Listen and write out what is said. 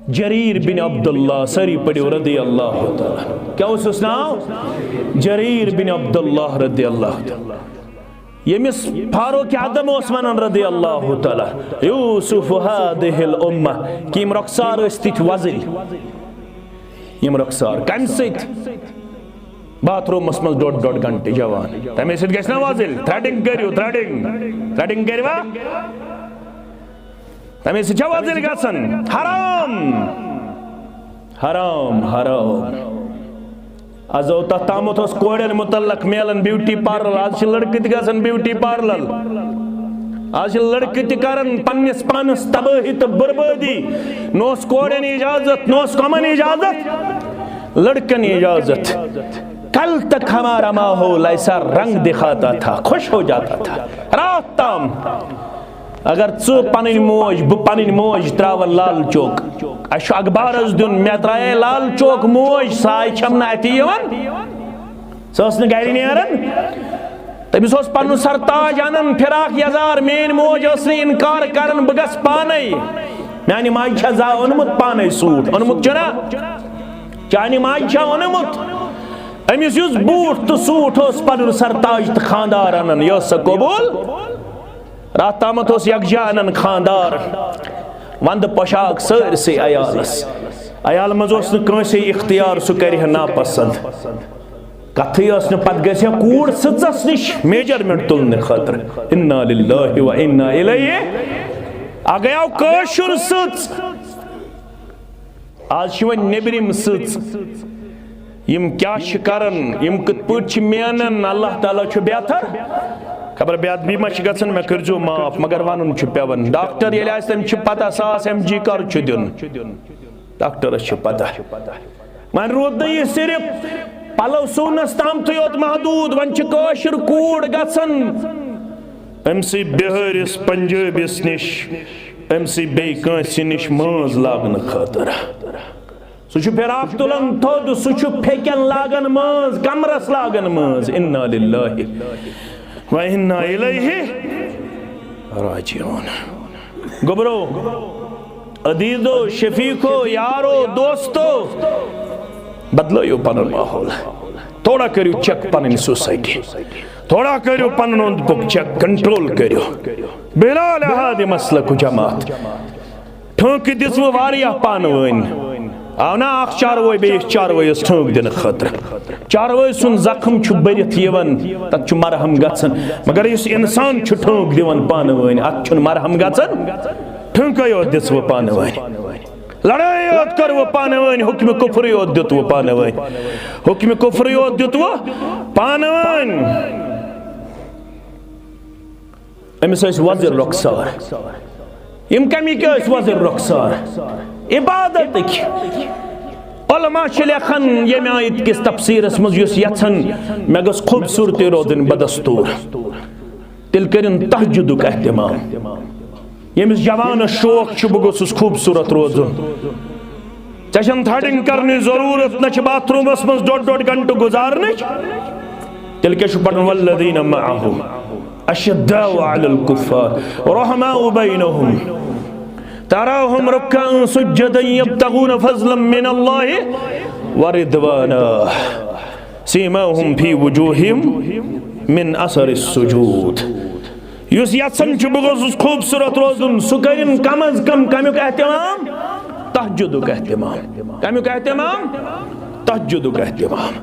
Jarir बिन अब्दुल्लाह सरी पढ़ो रदी अल्लाह ताला। क्या उस नाम? जरीर बिन अब्दुल्लाह रदी अल्लाह ताला। यमिस फारूक आदम ओस्मान रदी अल्लाह ताला। यूसुफ हादिहिल उम्मा कि यम रखसार अस्तित वज़िर, यम रखसार कम सत बाथरूम मस डोड घंटे जवान तमे सत गछ ना वज़िर। थ्रेडिंग करियो, थ्रेडिंग करवा तमे सत वज़िर गसन। हराम हराम हराम। अजो तमत कोड़न मुतल्लक मेलन ब्यूटी पार्लर। आज लड़के गसन ब्यूटी पार्लर। आज लड़के तन पन्निस पानस तबाही तो बर्बादी। नोस कोड़न इजाजत, नोस कमन इजाजत, लड़कन इजाजत। कल तक हमारा माहौल ऐसा रंग दिखाता था, खुश हो जाता था रात ताम। अगर चु पन मोज बह पन मोज त्राव लाल चौक, अखबार दिन मे त्राए लाल चौक मोज, साय छम नवन सस गर नेरन। तमिस पन सरताज अनन फिराक यजार। मेन मोज इनकार कर बह गस पाने। मानि माज जा ओनमुत पाने सूट ओनमुत चुना चानि माज ओनमुत। अमिस बूट तो सूट पन सरताज तो खानदार अनन यह कबूल। रात तामत यकजा अनन खानदार वंद पोशाक सरसे अयालस। अयाल मज कंसे इख्तियार सह कर नापसंद। कथी पत गस कूड़ सच नश मेजरमेंट तुलने खतर। इन्ना लिल्लाहि व इन्ना इलैहि। आ गया कशुर सच। आज वन नेबरिम सच। यम क्या करन, यम कत पट मेनन, अल्लाह ताला छु बेहतर। खबर बेदबी मा गसन मे करजो माफ, मगर वन पेवन। डॉक्टर ये तम पता 100 mg कर दिन, डॉक्टरस पता। वन रोद यह सिर्फ पलव सुनस ताम योत महदूद। वन कशुर कूड़ गसन अमसी बिहारिस पंजाबिस निश, अमसी बे कंसी निश मज लागन खतर। सह फिराक तुलन थोद, सह फेकन लागन मज, कमरस लागन मज। इन्ना लिल्लाहि व इन्ना इलैहि राजिऊन। गोबरो, अदीजो, शफीको, यारो, दोस्तो, बदलो पन माहौल। थोड़ा करो चेक पन सोसाइटी, थोड़ा करो पन ओंद पुक चेक, कंट्रोल करो। बिलाल अहद मसलक जमात ठोक दिस वारिया पान वन। आव ना अख चारवई बेस चारवईस ठोक दिन खतर। चारवई सुन जख्म बरित यवन, तत मरहम गसन। मगर इस इंसान ठोक दिवन पान वन, अत मरहम गसन। ठोंक दिस वो पान वन। लड़ाई योत कर वो पान वन। हुक्म कुफ्र योत दित वो पान वन। हुक्म कुफ्र योत दित वो पान वन। अमिस वज़िर रखसार। यम कमी क्या वज़िर रखसार? इबादत। उलमा लेखन यम आयत किस तफसीरस मज यछन मे गस खूबसूरती रोदन बदस्तूर, तिल करिन तहज्जुदुक एहतमाम। यमिस जवान शौक बह गोसुस खूबसूरत रोजुन। चन थ्रेडिंग करने जरूरत न बाथरूमस मज डोड घंटे गुजारन। तिल क्या पढ़न वल्लज़ीना मअहु अशद्दाउ अलल कुफ्फार रहमाउ बैनहुम तराहुम रुक्कान सुज्जदन यब्तगून फज़लन मिनल्लाहि व रिदवाना सीमाहुम फी वजूहिहिम मिन असरिस सुजूद। युस यसन बह गोसुस खूबसूरत रोजुन, सह करिन कम अज कम कमुक एहतमाम, तहज्जुदुक एहतमाम। कमुक एहतमाम, तहज्जुदुक एहतमाम।